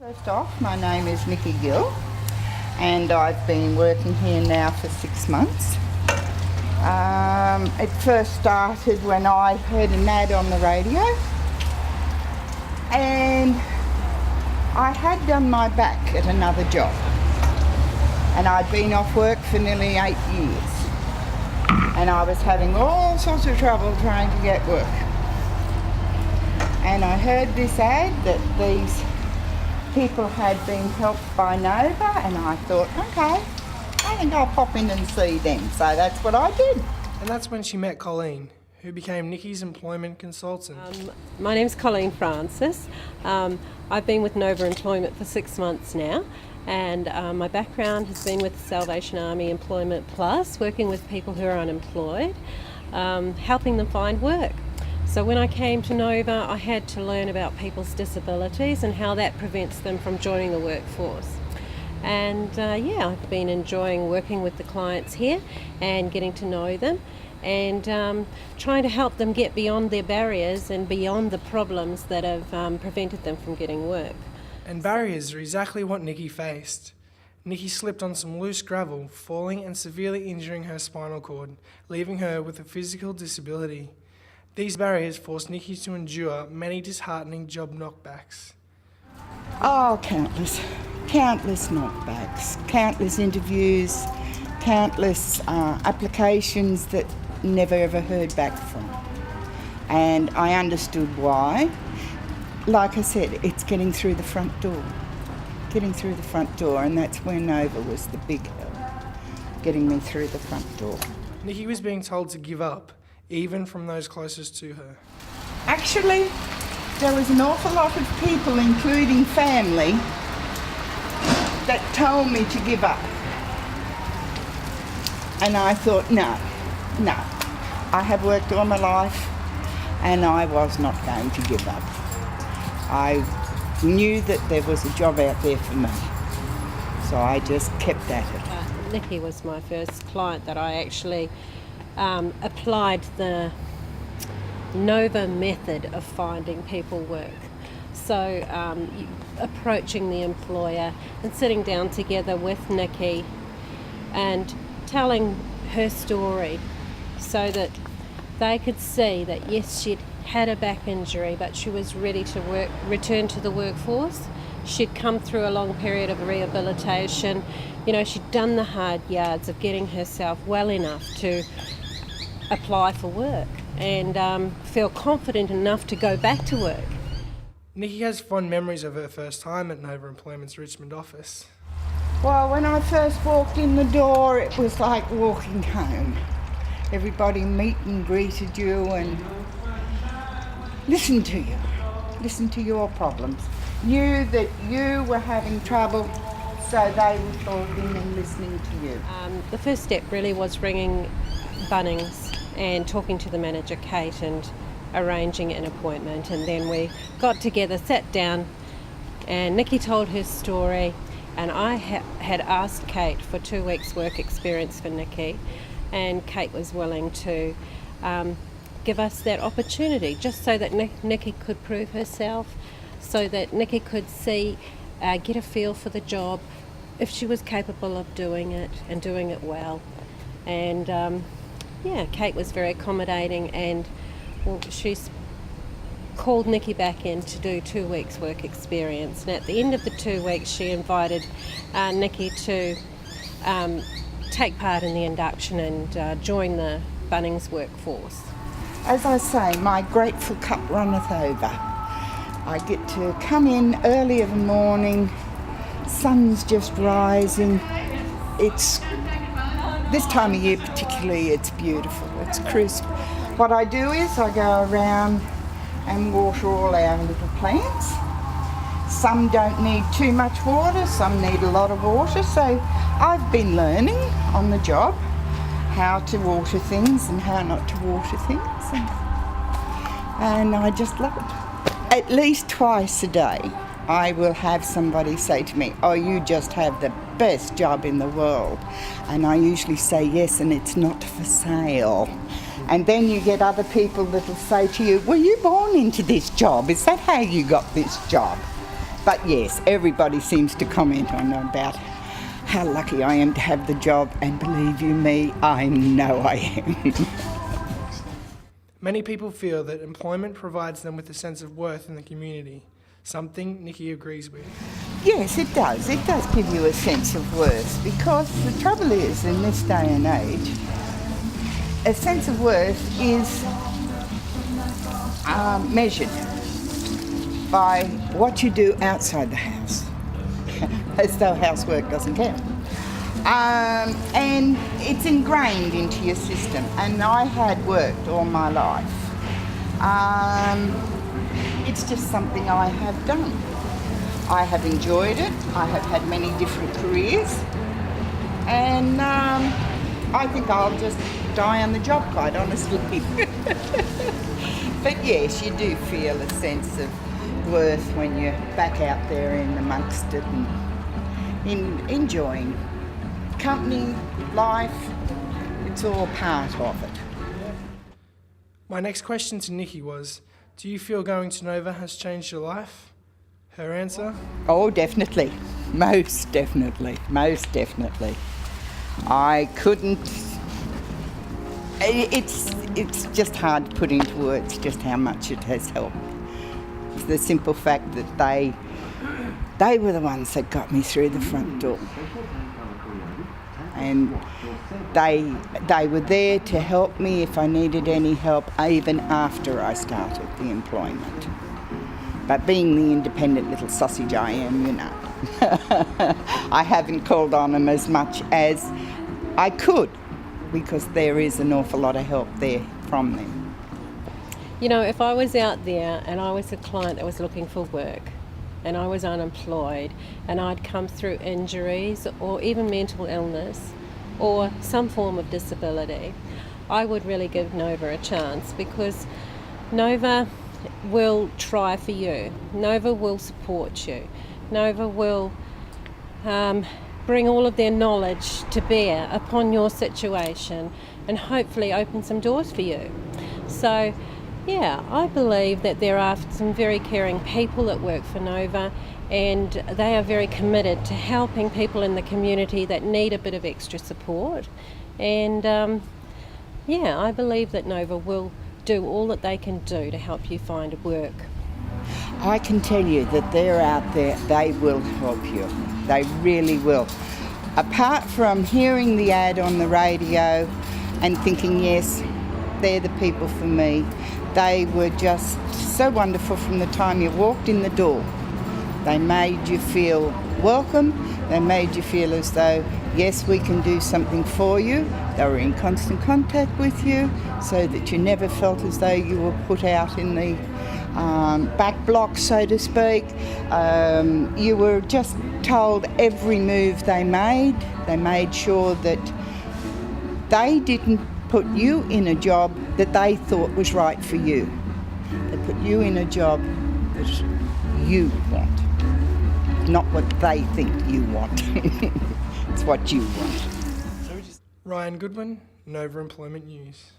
First off, my name is Niki and I've been working here now for 6 months. It first started when I heard an ad on the radio, and I had done my back at another job, and I'd been off work for nearly 8 years, and I was having all sorts of trouble trying to get work. And I heard this ad that these people had been helped by Nova, and I thought, okay, I think I'll pop in and see them. So that's what I did. And that's when she met Colleen, who became Niki's employment consultant. My name's Colleen Francis. I've been with Nova Employment for 6 months now, and my background has been with the Salvation Army Employment Plus, working with people who are unemployed, helping them find work. So when I came to Nova, I had to learn about people's disabilities and how that prevents them from joining the workforce. And I've been enjoying working with the clients here and getting to know them and trying to help them get beyond their barriers and beyond the problems that have prevented them from getting work. And barriers are exactly what Niki faced. Niki slipped on some loose gravel, falling and severely injuring her spinal cord, leaving her with a physical disability. These barriers forced Niki to endure many disheartening job knockbacks. Oh, countless knockbacks, countless interviews, countless applications that never ever heard back from. And I understood why. Like I said, it's getting through the front door. And that's where Nova was the big help, getting me through the front door. Niki was being told to give up, even from those closest to her. Actually, there was an awful lot of people, including family, that told me to give up. And I thought, no. I have worked all my life and I was not going to give up. I knew that there was a job out there for me, so I just kept at it. Niki was my first client that I actually applied the Nova method of finding people work. So approaching the employer and sitting down together with Niki and telling her story so that they could see that yes, she'd had a back injury, but she was ready to return to the workforce. She'd come through a long period of rehabilitation. You know, she'd done the hard yards of getting herself well enough to apply for work and feel confident enough to go back to work. Niki has fond memories of her first time at Nova Employment's Richmond office. Well, when I first walked in the door, it was like walking home. Everybody meet and greeted you and listened to your problems. Knew that you were having trouble, so they were talking and listening to you. The first step really was ringing Bunnings and talking to the manager, Kate, and arranging an appointment. And then we got together, sat down, and Niki told her story, and I had asked Kate for 2 weeks work experience for Niki, and Kate was willing to give us that opportunity just so that Niki could prove herself, so that Niki could see, get a feel for the job, if she was capable of doing it and doing it well. And Kate was very accommodating, and she's called Niki back in to do 2 weeks work experience. And at the end of the 2 weeks, she invited Niki to take part in the induction and join the Bunnings workforce. As I say, my grateful cup runneth over. I get to come in early in the morning, sun's just rising. It's this time of year particularly, it's beautiful, it's crisp. What I do is I go around and water all our little plants. Some don't need too much water, some need a lot of water, so I've been learning on the job how to water things and how not to water things, and I just love it. At least twice a day I will have somebody say to me, oh, you just have the best job in the world. And I usually say yes, and it's not for sale. And then you get other people that will say to you, were you born into this job? Is that how you got this job? But yes, everybody seems to comment on about how lucky I am to have the job, and believe you me, I know I am. Many people feel that employment provides them with a sense of worth in the community, something Niki agrees with. Yes, it does. It does give you a sense of worth, because the trouble is, in this day and age, a sense of worth is measured by what you do outside the house, as though housework doesn't count. And it's ingrained into your system, and I had worked all my life. It's just something I have done. I have enjoyed it. I have had many different careers, and I think I'll just die on the job, quite honestly. But yes, you do feel a sense of worth when you're back out there in amongst it and enjoying company, life. It's all part of it. My next question to Niki was, do you feel going to Nova has changed your life? Her answer? Oh, definitely. Most definitely. Most definitely. I couldn't... It's just hard to put into words just how much it has helped. It's the simple fact that they were the ones that got me through the front door. And they were there to help me if I needed any help, even after I started the employment. But being the independent little sausage I am, you know, I haven't called on them as much as I could, because there is an awful lot of help there from them. You know, if I was out there and I was a client that was looking for work and I was unemployed and I'd come through injuries or even mental illness or some form of disability, I would really give Nova a chance, because Nova will try for you. Nova will support you. Nova will bring all of their knowledge to bear upon your situation and hopefully open some doors for you. So yeah, I believe that there are some very caring people that work for Nova, and they are very committed to helping people in the community that need a bit of extra support. And yeah, I believe that Nova will do all that they can do to help you find work. I can tell you that they're out there, they will help you. They really will. Apart from hearing the ad on the radio and thinking, yes, they're the people for me, they were just so wonderful from the time you walked in the door. They made you feel welcome. They made you feel as though, yes, we can do something for you. They were in constant contact with you, so that you never felt as though you were put out in the back block, so to speak. You were just told every move they made. They made sure that they didn't put you in a job that they thought was right for you. They put you in a job that you want, not what they think you want. It's what you want. Ryan Goodwin, Nova Employment News.